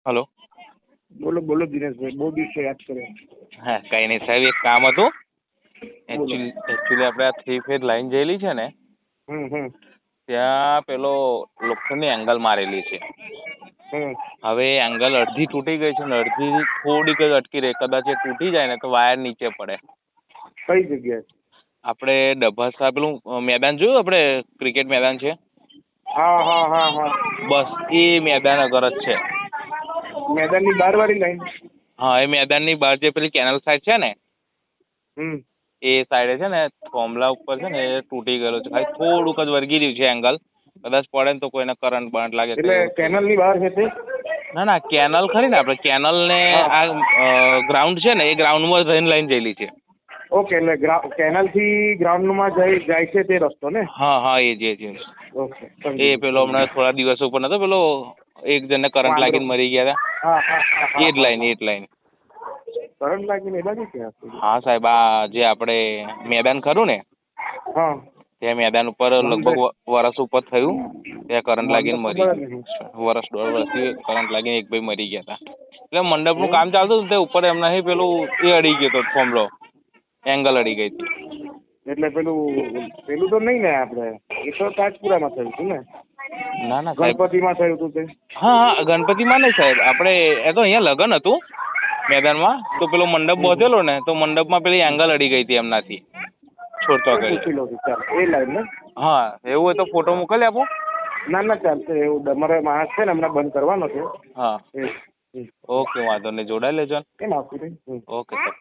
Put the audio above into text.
Hello. બોલો બોલો દિનેશભાઈ, બહુ દિવસે યાદ કર્યો. હા, કઈ નહીં સાહેબ, એક કામ હતું. બોલો. એકચ્યુઅલી આપણે આ 3 ફેઝ લાઈન જેલી છે ને, હમ. ત્યાં પેલો લોખંડની એંગલ મારેલી છે. હવે એંગલ અડધી તૂટી ગઈ છે ને અડધી થોડીક જ અટકી રહી. કદાચ એ તૂટી જાય ને તો વાયર નીચે પડે. કઈ જગ્યાએ? આપણે ડભાસા પેલું મેદાન જોયું, આપણે ક્રિકેટ મેદાન છે, હા. બસ એ મેદાન આગળ જ છે. મેદાનની બહાર વાળી લાઈન? હા, એ મેદાનની બહાર જે પેલી કેનલ સાઈડ છે ને, એ સાઈડે છે ને થોંભલા ઉપર છે ને એ તૂટી ગયેલો છે. ખાલી થોડુંક જ વળગી રહ્યું છે એંગલ. કદાચ પડે ને તો કોઈને કરંટ બરંટ લાગે. એટલે કેનલની બહાર છે તે? ના, કેનલ ખરી ને, આપણે કેનલ ને આ ગ્રાઉન્ડ છે ને, એ ગ્રાઉન્ડમાં રહીને લાઈન જયેલી છે. ઓકે, એટલે કેનલ થી ગ્રાઉન્ડમાં જાય છે તે રસ્તો ને? હા, એ જ. ઓકે. એ પેલો હમણાં થોડા દિવસો ઉપર નતો પેલો એક જણને કરંટ લાગીને મરી ગયા હતા. હા. એ જ લાઈન. કરંટ લાગીને એ બાજુ છે? હા સાહેબ, આ જે આપણે મેદાન ખરું ને, હા. ત્યાં મેદાન ઉપર લગભગ વર્ષ ઉપર થયું. ત્યાં કરંટ લાગીને મરી ખબર ગયું. નહીં. વર્ષ દોઢ વર્ષથી કરંટ લાગીને એક ભાઈ મરી ગયા હતા. એટલે મંડપનું કામ ચાલતું હતું તે ઉપર એમના પેલું એ અડી ગયો હતો થોંભલો, એંગલ અડી ગઈ હતી. એટલે પેલું તો નહીં ને, આપણે એ તો તાજપુરામાં થયું હતું ને? ના સાહેબ, ગણપતિમાં થયું હતું તે? હા, ગણપતિમાં નહીં સાહેબ. આપણે એ તો અહીંયા લગન હતું મેદાનમાં, તો પેલો મંડપ બાંધેલો ને, તો મંડપમાં પેલી એંગલ અડી ગઈ હતી એમનાથી છોડતો કરી. પૂછી લઉં છું, ચાલ. એ લાઈન ને? હા, એવું હોય તો ફોટો મોકલી આપો. ના ચાલશે. એવું અમારે માણસ છે ને, હમણાં બંધ કરવાનો છે. હા, ઓકે, વાંધો નહીં, જોડાઈ લેજો. કેમ આવતું નહીં? Okay sir.